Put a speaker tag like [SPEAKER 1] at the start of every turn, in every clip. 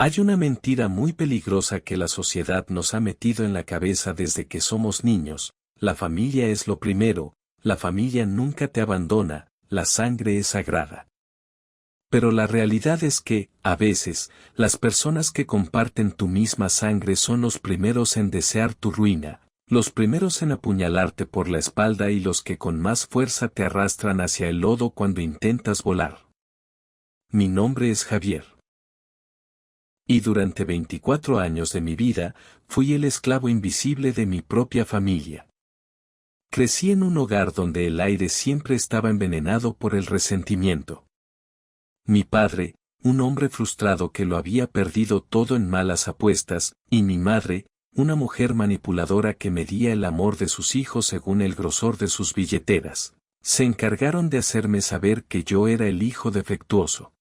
[SPEAKER 1] Hay una mentira muy peligrosa que la sociedad nos ha metido en la cabeza desde que somos niños: la familia es lo primero, la familia nunca te abandona, la sangre es sagrada. Pero la realidad es que, a veces, las personas que comparten tu misma sangre son los primeros en desear tu ruina, los primeros en apuñalarte por la espalda y los que con más fuerza te arrastran hacia el lodo cuando intentas volar. Mi nombre es Javier. Y durante 24 años de mi vida, fui el esclavo invisible de mi propia familia. Crecí en un hogar donde el aire siempre estaba envenenado por el resentimiento. Mi padre, un hombre frustrado que lo había perdido todo en malas apuestas, y mi madre, una mujer manipuladora que medía el amor de sus hijos según el grosor de sus billeteras, se encargaron de hacerme saber que yo era el hijo defectuoso.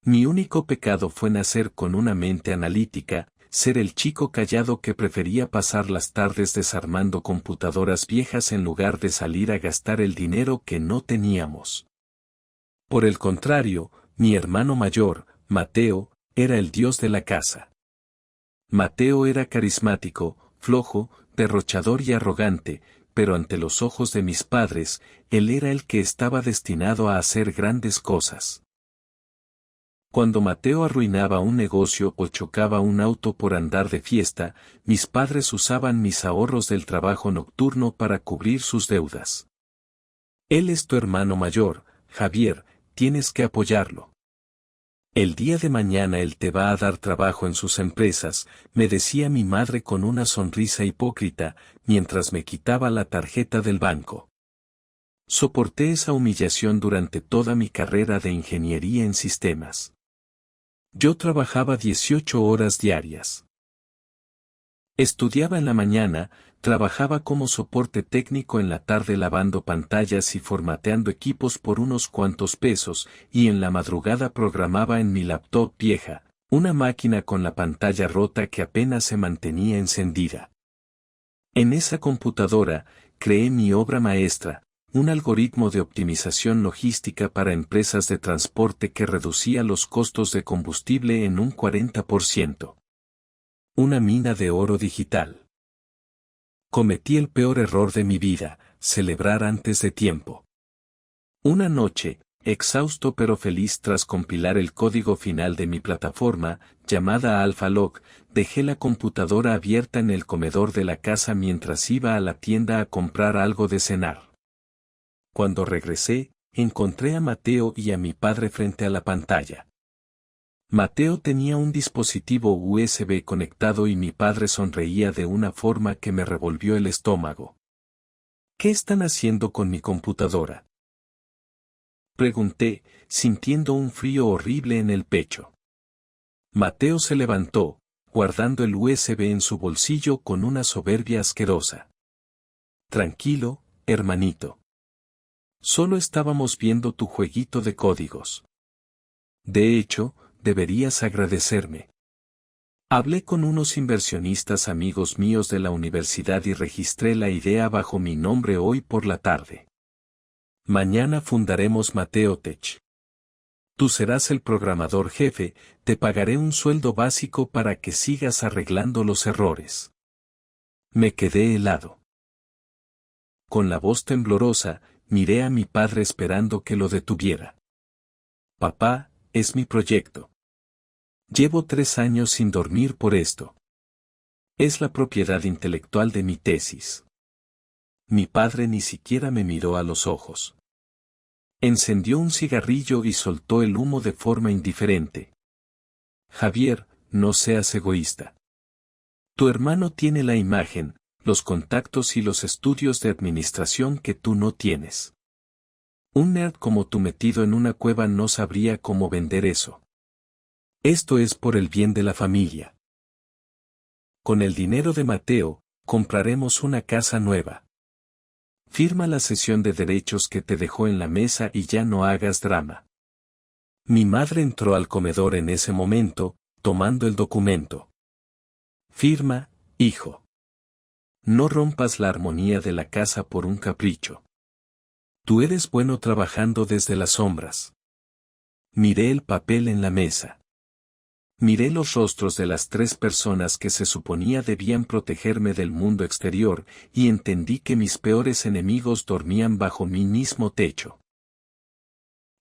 [SPEAKER 1] Mi único pecado fue nacer con una mente analítica, ser el chico callado que prefería pasar las tardes desarmando computadoras viejas en lugar de salir a gastar el dinero que no teníamos. Por el contrario, mi hermano mayor, Mateo, era el dios de la casa. Mateo era carismático, flojo, derrochador y arrogante, pero ante los ojos de mis padres, él era el que estaba destinado a hacer grandes cosas. Cuando Mateo arruinaba un negocio o chocaba un auto por andar de fiesta, mis padres usaban mis ahorros del trabajo nocturno para cubrir sus deudas. Él es tu hermano mayor, Javier, tienes que apoyarlo. El día de mañana él te va a dar trabajo en sus empresas, me decía mi madre con una sonrisa hipócrita, mientras me quitaba la tarjeta del banco. Soporté esa humillación durante toda mi carrera de ingeniería en sistemas. Yo trabajaba 18 horas diarias. Estudiaba en la mañana, trabajaba como soporte técnico en la tarde lavando pantallas y formateando equipos por unos cuantos pesos, y en la madrugada programaba en mi laptop vieja, una máquina con la pantalla rota que apenas se mantenía encendida. En esa computadora, creé mi obra maestra, un algoritmo de optimización logística para empresas de transporte que reducía los costos de combustible en un 40%. Una mina de oro digital. Cometí el peor error de mi vida: celebrar antes de tiempo. Una noche, exhausto pero feliz tras compilar el código final de mi plataforma, llamada AlphaLog, dejé la computadora abierta en el comedor de la casa mientras iba a la tienda a comprar algo de cenar. Cuando regresé, encontré a Mateo y a mi padre frente a la pantalla. Mateo tenía un dispositivo USB conectado y mi padre sonreía de una forma que me revolvió el estómago. ¿Qué están haciendo con mi computadora?, pregunté, sintiendo un frío horrible en el pecho. Mateo se levantó, guardando el USB en su bolsillo con una soberbia asquerosa. Tranquilo, hermanito. Solo estábamos viendo tu jueguito de códigos. De hecho, deberías agradecerme. Hablé con unos inversionistas amigos míos de la universidad y registré la idea bajo mi nombre hoy por la tarde. Mañana fundaremos Mateo Tech. Tú serás el programador jefe, te pagaré un sueldo básico para que sigas arreglando los errores. Me quedé helado. Con la voz temblorosa, miré a mi padre esperando que lo detuviera. Papá, es mi proyecto. Llevo 3 años sin dormir por esto. Es la propiedad intelectual de mi tesis. Mi padre ni siquiera me miró a los ojos. Encendió un cigarrillo y soltó el humo de forma indiferente. Javier, no seas egoísta. Tu hermano tiene la imagen, los contactos y los estudios de administración que tú no tienes. Un nerd como tú metido en una cueva no sabría cómo vender eso. Esto es por el bien de la familia. Con el dinero de Mateo, compraremos una casa nueva. Firma la cesión de derechos que te dejó en la mesa y ya no hagas drama. Mi madre entró al comedor en ese momento, tomando el documento. Firma, hijo. No rompas la armonía de la casa por un capricho. Tú eres bueno trabajando desde las sombras. Miré el papel en la mesa. Miré los rostros de las 3 personas que se suponía debían protegerme del mundo exterior, y entendí que mis peores enemigos dormían bajo mi mismo techo.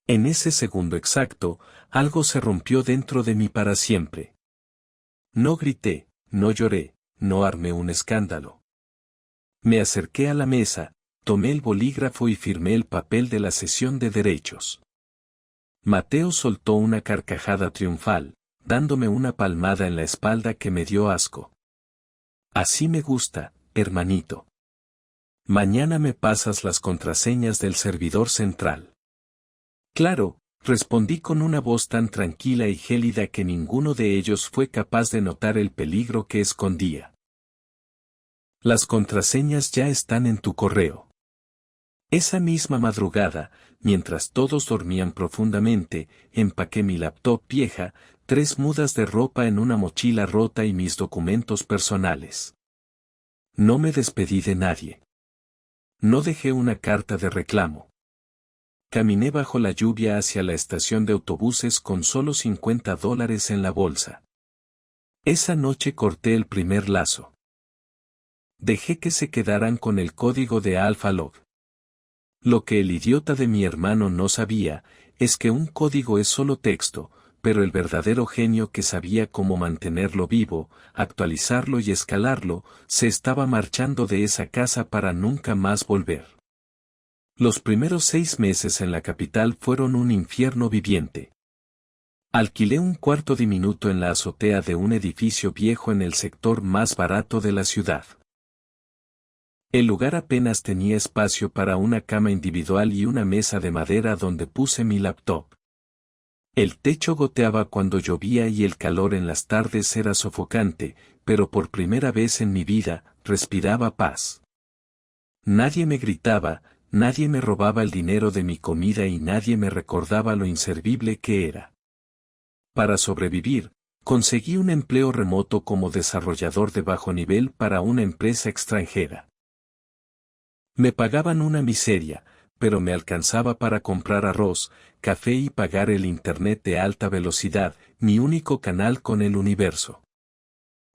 [SPEAKER 1] En ese segundo exacto, algo se rompió dentro de mí para siempre. No grité, no lloré, no armé un escándalo. Me acerqué a la mesa, tomé el bolígrafo y firmé el papel de la cesión de derechos. Mateo soltó una carcajada triunfal, dándome una palmada en la espalda que me dio asco. Así me gusta, hermanito. Mañana me pasas las contraseñas del servidor central. Claro, respondí con una voz tan tranquila y gélida que ninguno de ellos fue capaz de notar el peligro que escondía. Las contraseñas ya están en tu correo. Esa misma madrugada, mientras todos dormían profundamente, empaqué mi laptop vieja, 3 mudas de ropa en una mochila rota y mis documentos personales. No me despedí de nadie. No dejé una carta de reclamo. Caminé bajo la lluvia hacia la estación de autobuses con solo $50 en la bolsa. Esa noche corté el primer lazo. Dejé que se quedaran con el código de AlphaLog. Lo que el idiota de mi hermano no sabía, es que un código es solo texto, pero el verdadero genio que sabía cómo mantenerlo vivo, actualizarlo y escalarlo, se estaba marchando de esa casa para nunca más volver. Los primeros 6 meses en la capital fueron un infierno viviente. Alquilé un cuarto diminuto en la azotea de un edificio viejo en el sector más barato de la ciudad. El lugar apenas tenía espacio para una cama individual y una mesa de madera donde puse mi laptop. El techo goteaba cuando llovía y el calor en las tardes era sofocante, pero por primera vez en mi vida, respiraba paz. Nadie me gritaba, nadie me robaba el dinero de mi comida y nadie me recordaba lo inservible que era. Para sobrevivir, conseguí un empleo remoto como desarrollador de bajo nivel para una empresa extranjera. Me pagaban una miseria, pero me alcanzaba para comprar arroz, café y pagar el internet de alta velocidad, mi único canal con el universo.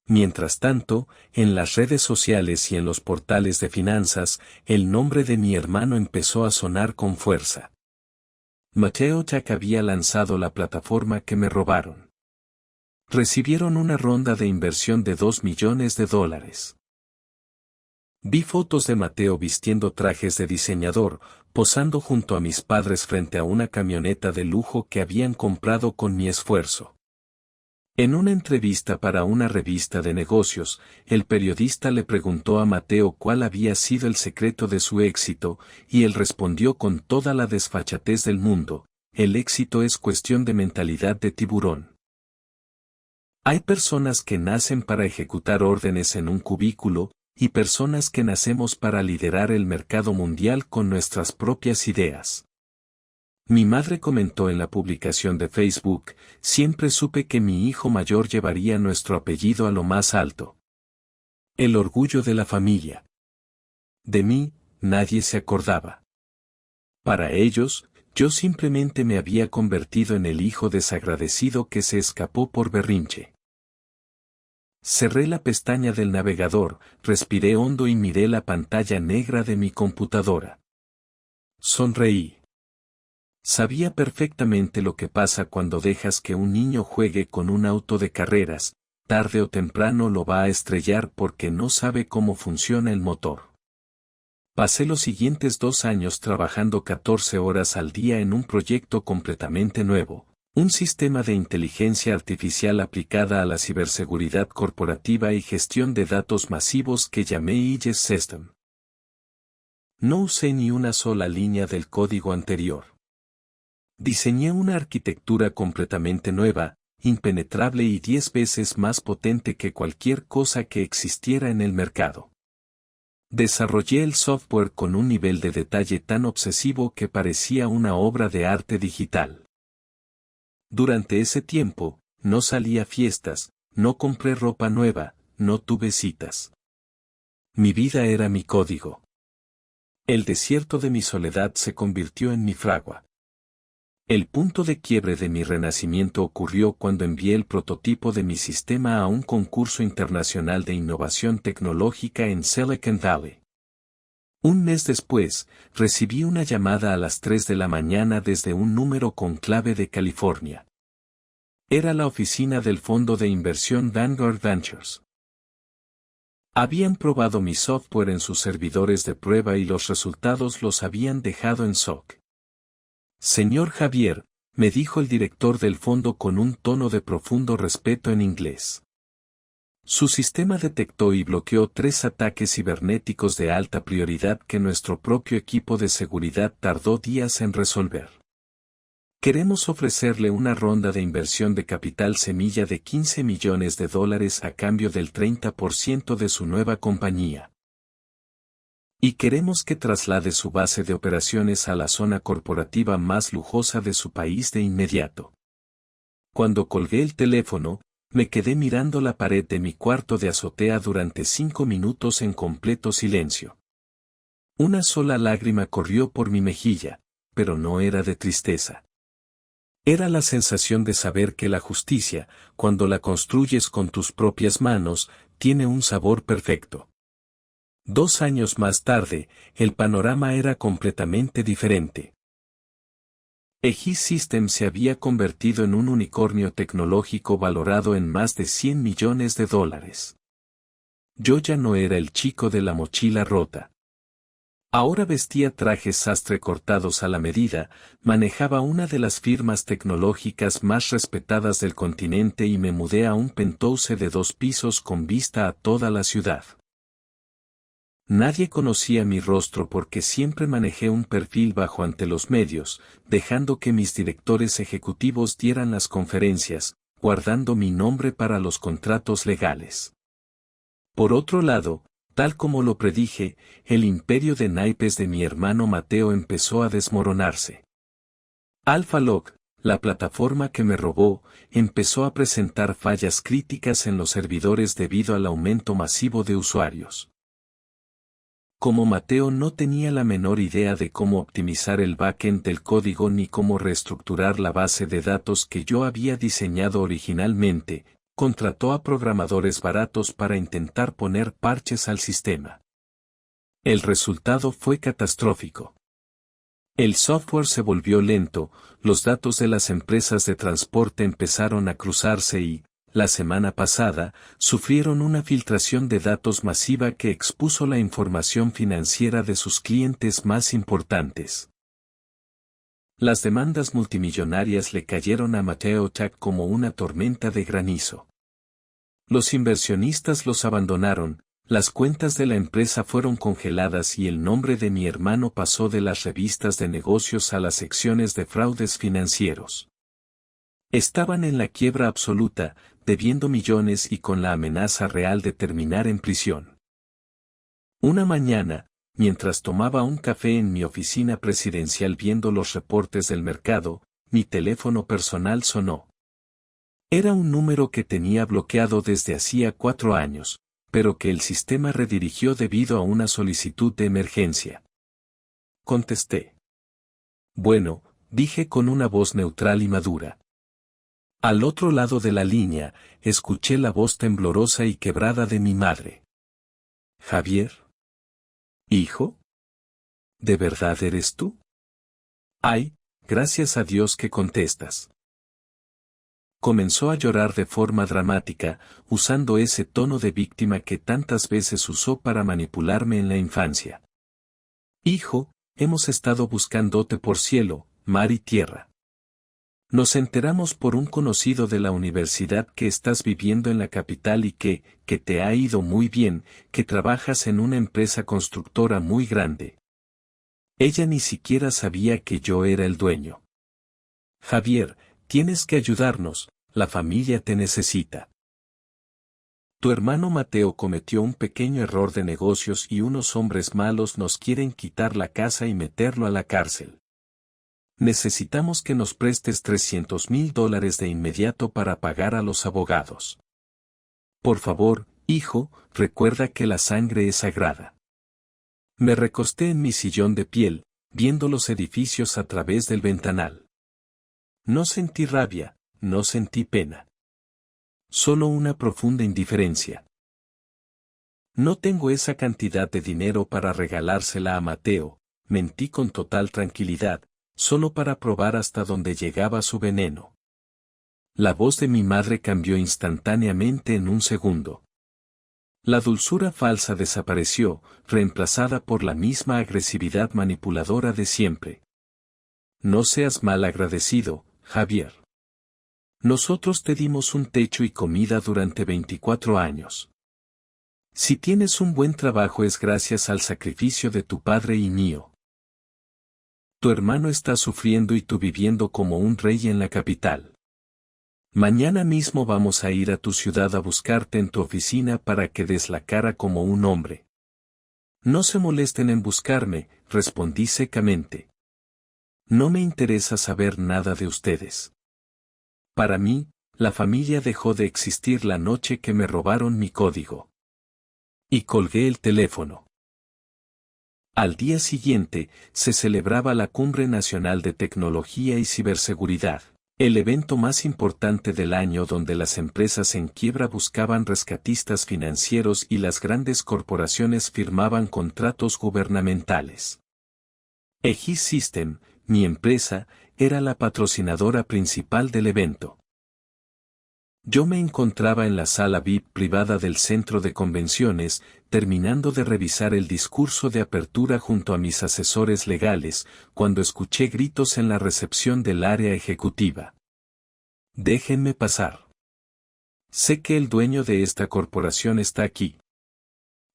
[SPEAKER 1] Mientras tanto, en las redes sociales y en los portales de finanzas, el nombre de mi hermano empezó a sonar con fuerza. Mateo Jack había lanzado la plataforma que me robaron. Recibieron una ronda de inversión de $2 millones. Vi fotos de Mateo vistiendo trajes de diseñador, posando junto a mis padres frente a una camioneta de lujo que habían comprado con mi esfuerzo. En una entrevista para una revista de negocios, el periodista le preguntó a Mateo cuál había sido el secreto de su éxito, y él respondió con toda la desfachatez del mundo: el éxito es cuestión de mentalidad de tiburón. Hay personas que nacen para ejecutar órdenes en un cubículo, y personas que nacemos para liderar el mercado mundial con nuestras propias ideas. Mi madre comentó en la publicación de Facebook: siempre supe que mi hijo mayor llevaría nuestro apellido a lo más alto. El orgullo de la familia. De mí, nadie se acordaba. Para ellos, yo simplemente me había convertido en el hijo desagradecido que se escapó por berrinche. Cerré la pestaña del navegador, respiré hondo y miré la pantalla negra de mi computadora. Sonreí. Sabía perfectamente lo que pasa cuando dejas que un niño juegue con un auto de carreras, tarde o temprano lo va a estrellar porque no sabe cómo funciona el motor. Pasé los siguientes 2 años trabajando 14 horas al día en un proyecto completamente nuevo. Un sistema de inteligencia artificial aplicada a la ciberseguridad corporativa y gestión de datos masivos que llamé IGES System. No usé ni una sola línea del código anterior. Diseñé una arquitectura completamente nueva, impenetrable y 10 veces más potente que cualquier cosa que existiera en el mercado. Desarrollé el software con un nivel de detalle tan obsesivo que parecía una obra de arte digital. Durante ese tiempo, no salí a fiestas, no compré ropa nueva, no tuve citas. Mi vida era mi código. El desierto de mi soledad se convirtió en mi fragua. El punto de quiebre de mi renacimiento ocurrió cuando envié el prototipo de mi sistema a un concurso internacional de innovación tecnológica en Silicon Valley. Un mes después, recibí una llamada a las 3 de la mañana desde un número con clave de California. Era la oficina del fondo de inversión Vanguard Ventures. Habían probado mi software en sus servidores de prueba y los resultados los habían dejado en shock. Señor Javier, me dijo el director del fondo con un tono de profundo respeto en inglés. Su sistema detectó y bloqueó 3 ataques cibernéticos de alta prioridad que nuestro propio equipo de seguridad tardó días en resolver. Queremos ofrecerle una ronda de inversión de capital semilla de $15 millones a cambio del 30% de su nueva compañía. Y queremos que traslade su base de operaciones a la zona corporativa más lujosa de su país de inmediato. Cuando colgué el teléfono, me quedé mirando la pared de mi cuarto de azotea durante 5 minutos en completo silencio. Una sola lágrima corrió por mi mejilla, pero no era de tristeza. Era la sensación de saber que la justicia, cuando la construyes con tus propias manos, tiene un sabor perfecto. 2 años más tarde, el panorama era completamente diferente. Aegis Systems se había convertido en un unicornio tecnológico valorado en más de $100 millones. Yo ya no era el chico de la mochila rota. Ahora vestía trajes sastre cortados a la medida, manejaba una de las firmas tecnológicas más respetadas del continente y me mudé a un penthouse de 2 pisos con vista a toda la ciudad. Nadie conocía mi rostro porque siempre manejé un perfil bajo ante los medios, dejando que mis directores ejecutivos dieran las conferencias, guardando mi nombre para los contratos legales. Por otro lado, tal como lo predije, el imperio de naipes de mi hermano Mateo empezó a desmoronarse. AlphaLog, la plataforma que me robó, empezó a presentar fallas críticas en los servidores debido al aumento masivo de usuarios. Como Mateo no tenía la menor idea de cómo optimizar el backend del código ni cómo reestructurar la base de datos que yo había diseñado originalmente, contrató a programadores baratos para intentar poner parches al sistema. El resultado fue catastrófico. El software se volvió lento, los datos de las empresas de transporte empezaron a cruzarse y, la semana pasada, sufrieron una filtración de datos masiva que expuso la información financiera de sus clientes más importantes. Las demandas multimillonarias le cayeron a Mateo Tech como una tormenta de granizo. Los inversionistas los abandonaron, las cuentas de la empresa fueron congeladas y el nombre de mi hermano pasó de las revistas de negocios a las secciones de fraudes financieros. Estaban en la quiebra absoluta, debiendo millones y con la amenaza real de terminar en prisión. Una mañana, mientras tomaba un café en mi oficina presidencial viendo los reportes del mercado, mi teléfono personal sonó. Era un número que tenía bloqueado desde hacía 4 años, pero que el sistema redirigió debido a una solicitud de emergencia. Contesté. Bueno, dije con una voz neutral y madura. Al otro lado de la línea, escuché la voz temblorosa y quebrada de mi madre. ¿Javier? ¿Hijo? ¿De verdad eres tú? Ay, gracias a Dios que contestas. Comenzó a llorar de forma dramática, usando ese tono de víctima que tantas veces usó para manipularme en la infancia. Hijo, hemos estado buscándote por cielo, mar y tierra. Nos enteramos por un conocido de la universidad que estás viviendo en la capital y que te ha ido muy bien, que trabajas en una empresa constructora muy grande. Ella ni siquiera sabía que yo era el dueño. Javier, tienes que ayudarnos, la familia te necesita. Tu hermano Mateo cometió un pequeño error de negocios y unos hombres malos nos quieren quitar la casa y meterlo a la cárcel. Necesitamos que nos prestes $300,000 de inmediato para pagar a los abogados. Por favor, hijo, recuerda que la sangre es sagrada. Me recosté en mi sillón de piel, viendo los edificios a través del ventanal. No sentí rabia, no sentí pena. Solo una profunda indiferencia. No tengo esa cantidad de dinero para regalársela a Mateo, mentí con total tranquilidad, solo para probar hasta dónde llegaba su veneno. La voz de mi madre cambió instantáneamente en un segundo. La dulzura falsa desapareció, reemplazada por la misma agresividad manipuladora de siempre. No seas mal agradecido, Javier. Nosotros te dimos un techo y comida durante 24 años. Si tienes un buen trabajo es gracias al sacrificio de tu padre y mío. Tu hermano está sufriendo y tú viviendo como un rey en la capital. Mañana mismo vamos a ir a tu ciudad a buscarte en tu oficina para que des la cara como un hombre. No se molesten en buscarme, respondí secamente. No me interesa saber nada de ustedes. Para mí, la familia dejó de existir la noche que me robaron mi código. Y colgué el teléfono. Al día siguiente, se celebraba la Cumbre Nacional de Tecnología y Ciberseguridad, el evento más importante del año donde las empresas en quiebra buscaban rescatistas financieros y las grandes corporaciones firmaban contratos gubernamentales. Aegis System, mi empresa, era la patrocinadora principal del evento. Yo me encontraba en la sala VIP privada del centro de convenciones, terminando de revisar el discurso de apertura junto a mis asesores legales, cuando escuché gritos en la recepción del área ejecutiva. Déjenme pasar. Sé que el dueño de esta corporación está aquí.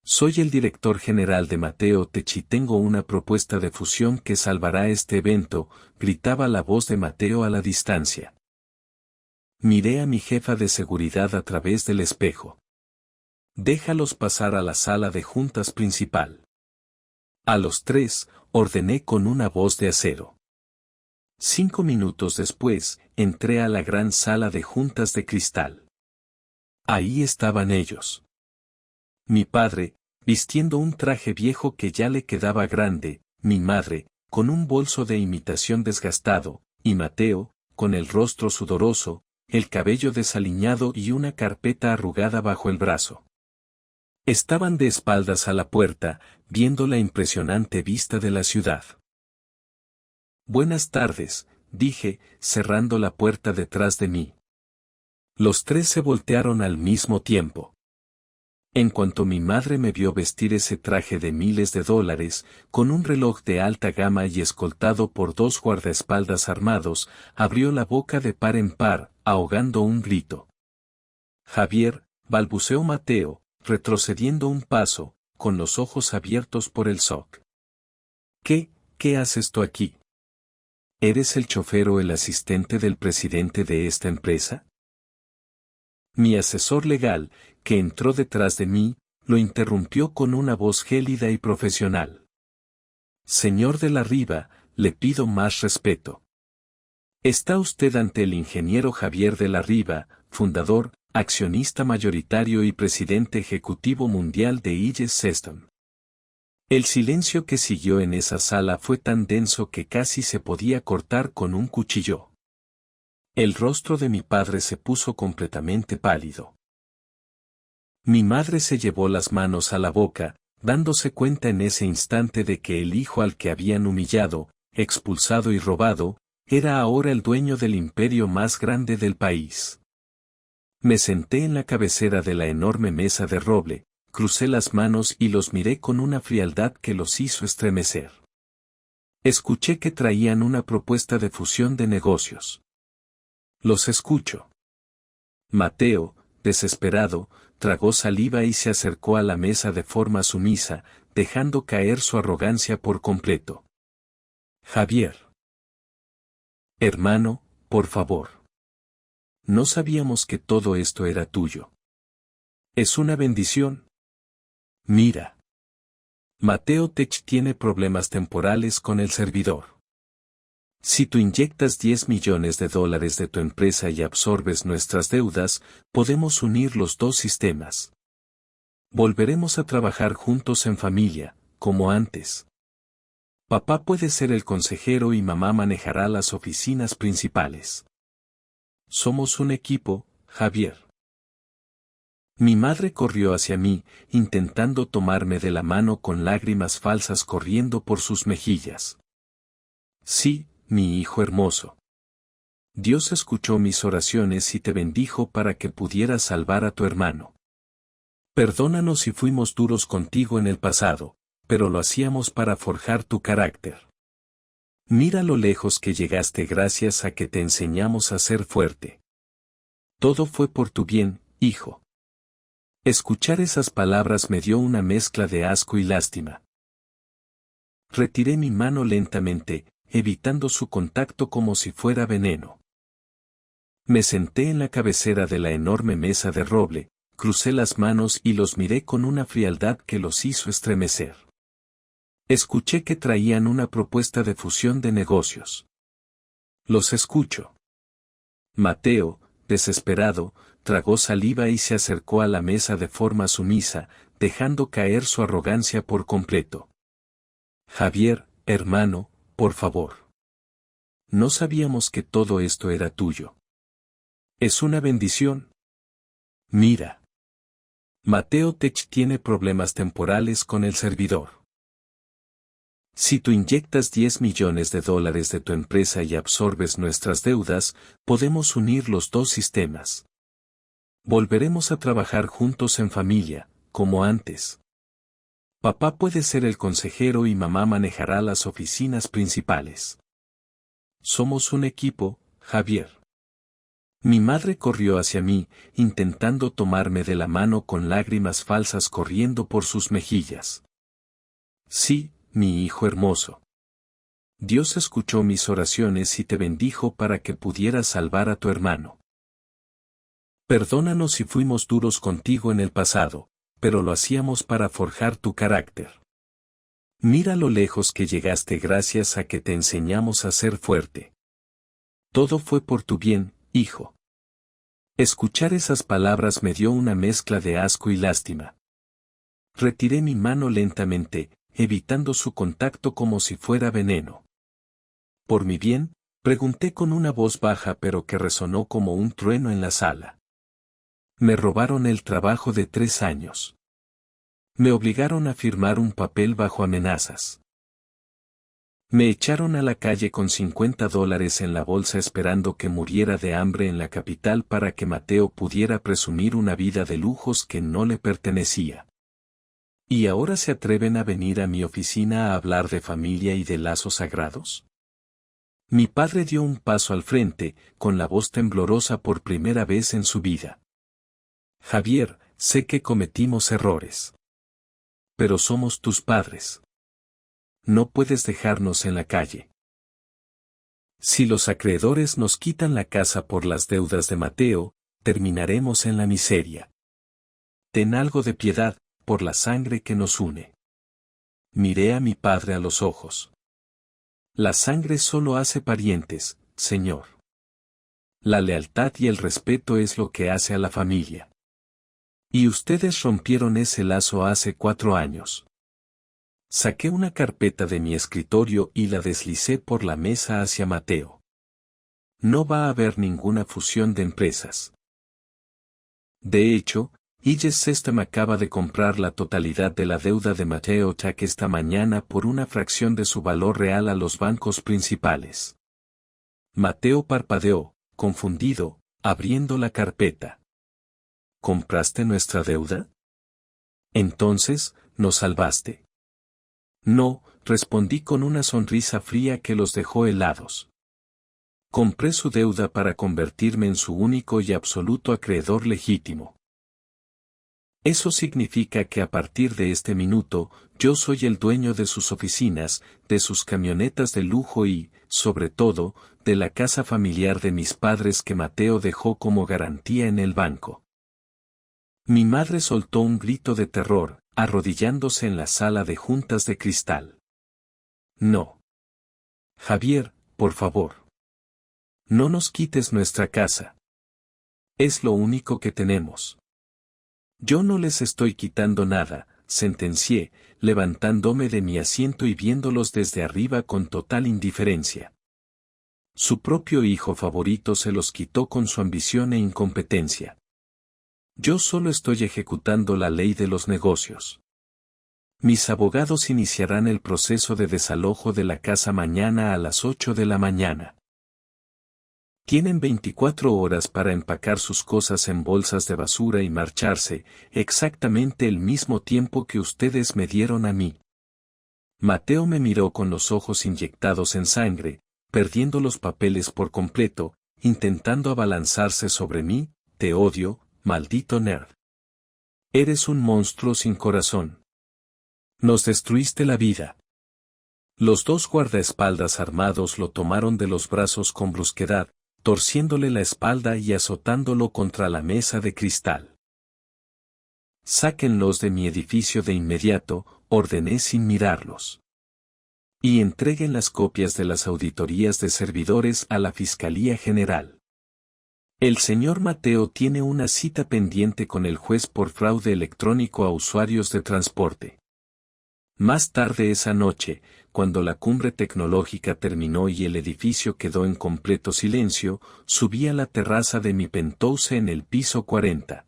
[SPEAKER 1] Soy el director general de Mateo Tech y tengo una propuesta de fusión que salvará este evento, gritaba la voz de Mateo a la distancia. Miré a mi jefa de seguridad a través del espejo. Déjalos pasar a la sala de juntas principal. A los 3, ordené con una voz de acero. 5 minutos después, entré a la gran sala de juntas de cristal. Ahí estaban ellos. Mi padre, vistiendo un traje viejo que ya le quedaba grande, mi madre, con un bolso de imitación desgastado, y Mateo, con el rostro sudoroso, el cabello desaliñado y una carpeta arrugada bajo el brazo. Estaban de espaldas a la puerta, viendo la impresionante vista de la ciudad. Buenas tardes, dije, cerrando la puerta detrás de mí. Los 3 se voltearon al mismo tiempo. En cuanto mi madre me vio vestir ese traje de miles de dólares, con un reloj de alta gama y escoltado por 2 guardaespaldas armados, abrió la boca de par en par, ahogando un grito. Javier, balbuceó Mateo, retrocediendo un paso, con los ojos abiertos por el shock. ¿Qué haces tú aquí? ¿Eres el chofer o el asistente del presidente de esta empresa? Mi asesor legal, que entró detrás de mí, lo interrumpió con una voz gélida y profesional. Señor de la Riva, le pido más respeto. Está usted ante el ingeniero Javier de la Riva, fundador, accionista mayoritario y presidente ejecutivo mundial de Aegis System. El silencio que siguió en esa sala fue tan denso que casi se podía cortar con un cuchillo. El rostro de mi padre se puso completamente pálido. Mi madre se llevó las manos a la boca, dándose cuenta en ese instante de que el hijo al que habían humillado, expulsado y robado, era ahora el dueño del imperio más grande del país. Me senté en la cabecera de la enorme mesa de roble, crucé las manos y los miré con una frialdad que los hizo estremecer. Escuché que traían una propuesta de fusión de negocios. Los escucho. Mateo, desesperado, tragó saliva y se acercó a la mesa de forma sumisa, dejando caer su arrogancia por completo. Javier. Hermano, por favor. No sabíamos que todo esto era tuyo. Es una bendición. Mira. Mateo Tech tiene problemas temporales con el servidor. Si tú inyectas $10 millones de tu empresa y absorbes nuestras deudas, podemos unir los 2 sistemas. Volveremos a trabajar juntos en familia, como antes. Papá puede ser el consejero y mamá manejará las oficinas principales. Somos un equipo, Javier. Mi madre corrió hacia mí, intentando tomarme de la mano con lágrimas falsas corriendo por sus mejillas. Sí, mi hijo hermoso. Dios escuchó mis oraciones y te bendijo para que pudieras salvar a tu hermano. Perdónanos si fuimos duros contigo en el pasado, pero lo hacíamos para forjar tu carácter. Mira lo lejos que llegaste gracias a que te enseñamos a ser fuerte. Todo fue por tu bien, hijo. Escuchar esas palabras me dio una mezcla de asco y lástima. Retiré mi mano lentamente, evitando su contacto como si fuera veneno. Me senté en la cabecera de la enorme mesa de roble, crucé las manos y los miré con una frialdad que los hizo estremecer. Escuché que traían una propuesta de fusión de negocios. Los escucho. Mateo, desesperado, tragó saliva y se acercó a la mesa de forma sumisa, dejando caer su arrogancia por completo. Javier, hermano, por favor. No sabíamos que todo esto era tuyo. Es una bendición. Mira. Mateo Tech tiene problemas temporales con el servidor. Si tú inyectas $10 millones de tu empresa y absorbes nuestras deudas, podemos unir los dos sistemas. Volveremos a trabajar juntos en familia, como antes. Papá puede ser el consejero y mamá manejará las oficinas principales. Somos un equipo, Javier. Mi madre corrió hacia mí, intentando tomarme de la mano con lágrimas falsas corriendo por sus mejillas. Sí, mi hijo hermoso. Dios escuchó mis oraciones y te bendijo para que pudieras salvar a tu hermano. Perdónanos si fuimos duros contigo en el pasado, pero lo hacíamos para forjar tu carácter. Mira lo lejos que llegaste gracias a que te enseñamos a ser fuerte. Todo fue por tu bien, hijo. Escuchar esas palabras me dio una mezcla de asco y lástima. Retiré mi mano lentamente, evitando su contacto como si fuera veneno. ¿Por mi bien?, pregunté con una voz baja pero que resonó como un trueno en la sala. Me robaron el trabajo de 3 años. Me obligaron a firmar un papel bajo amenazas. Me echaron a la calle con $50 en la bolsa esperando que muriera de hambre en la capital para que Mateo pudiera presumir una vida de lujos que no le pertenecía. ¿Y ahora se atreven a venir a mi oficina a hablar de familia y de lazos sagrados? Mi padre dio un paso al frente, con la voz temblorosa por primera vez en su vida. Javier, sé que cometimos errores. Pero somos tus padres. No puedes dejarnos en la calle. Si los acreedores nos quitan la casa por las deudas de Mateo, terminaremos en la miseria. Ten algo de piedad, por la sangre que nos une. Miré a mi padre a los ojos. La sangre solo hace parientes, Señor. La lealtad y el respeto es lo que hace a la familia. Y ustedes rompieron ese lazo hace 4 años. Saqué una carpeta de mi escritorio y la deslicé por la mesa hacia Mateo. No va a haber ninguna fusión de empresas. De hecho, IGES System acaba de comprar la totalidad de la deuda de Mateo Tech esta mañana por una fracción de su valor real a los bancos principales. Mateo parpadeó, confundido, abriendo la carpeta. ¿Compraste nuestra deuda? Entonces, ¿nos salvaste? No, respondí con una sonrisa fría que los dejó helados. Compré su deuda para convertirme en su único y absoluto acreedor legítimo. Eso significa que a partir de este minuto, yo soy el dueño de sus oficinas, de sus camionetas de lujo y, sobre todo, de la casa familiar de mis padres que Mateo dejó como garantía en el banco. Mi madre soltó un grito de terror, arrodillándose en la sala de juntas de cristal. No. Javier, por favor. No nos quites nuestra casa. Es lo único que tenemos. Yo no les estoy quitando nada, sentencié, levantándome de mi asiento y viéndolos desde arriba con total indiferencia. Su propio hijo favorito se los quitó con su ambición e incompetencia. Yo solo estoy ejecutando la ley de los negocios. Mis abogados iniciarán el proceso de desalojo de la casa mañana a las 8 de la mañana. Tienen 24 horas para empacar sus cosas en bolsas de basura y marcharse, exactamente el mismo tiempo que ustedes me dieron a mí. Mateo me miró con los ojos inyectados en sangre, perdiendo los papeles por completo, intentando abalanzarse sobre mí. Te odio, maldito nerd. Eres un monstruo sin corazón. Nos destruiste la vida. Los dos guardaespaldas armados lo tomaron de los brazos con brusquedad, torciéndole la espalda y azotándolo contra la mesa de cristal. Sáquenlos de mi edificio de inmediato, ordené sin mirarlos. Y entreguen las copias de las auditorías de servidores a la Fiscalía General. El señor Mateo tiene una cita pendiente con el juez por fraude electrónico a usuarios de transporte. Más tarde esa noche, cuando la cumbre tecnológica terminó y el edificio quedó en completo silencio, subí a la terraza de mi penthouse en el piso 40.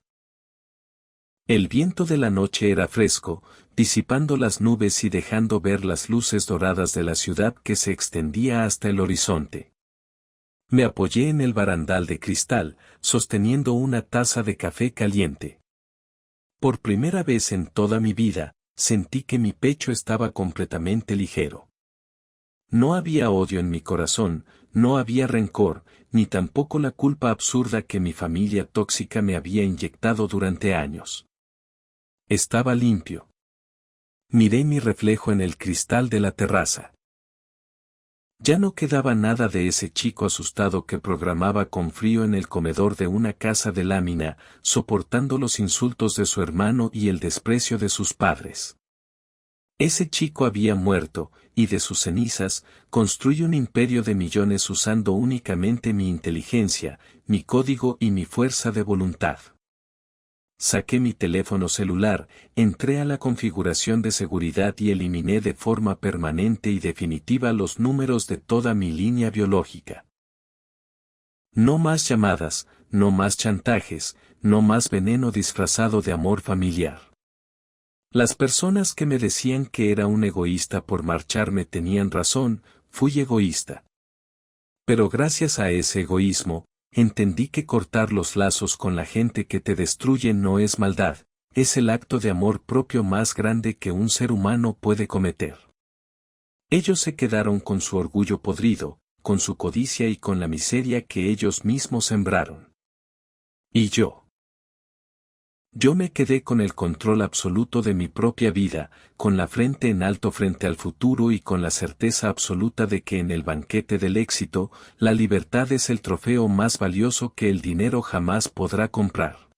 [SPEAKER 1] El viento de la noche era fresco, disipando las nubes y dejando ver las luces doradas de la ciudad que se extendía hasta el horizonte. Me apoyé en el barandal de cristal, sosteniendo una taza de café caliente. Por primera vez en toda mi vida, sentí que mi pecho estaba completamente ligero. No había odio en mi corazón, no había rencor, ni tampoco la culpa absurda que mi familia tóxica me había inyectado durante años. Estaba limpio. Miré mi reflejo en el cristal de la terraza. Ya no quedaba nada de ese chico asustado que programaba con frío en el comedor de una casa de lámina, soportando los insultos de su hermano y el desprecio de sus padres. Ese chico había muerto, y de sus cenizas, construí un imperio de millones usando únicamente mi inteligencia, mi código y mi fuerza de voluntad. Saqué mi teléfono celular, entré a la configuración de seguridad y eliminé de forma permanente y definitiva los números de toda mi línea biológica. No más llamadas, no más chantajes, no más veneno disfrazado de amor familiar. Las personas que me decían que era un egoísta por marcharme tenían razón, fui egoísta. Pero gracias a ese egoísmo, entendí que cortar los lazos con la gente que te destruye no es maldad, es el acto de amor propio más grande que un ser humano puede cometer. Ellos se quedaron con su orgullo podrido, con su codicia y con la miseria que ellos mismos sembraron. Y yo me quedé con el control absoluto de mi propia vida, con la frente en alto frente al futuro y con la certeza absoluta de que en el banquete del éxito, la libertad es el trofeo más valioso que el dinero jamás podrá comprar.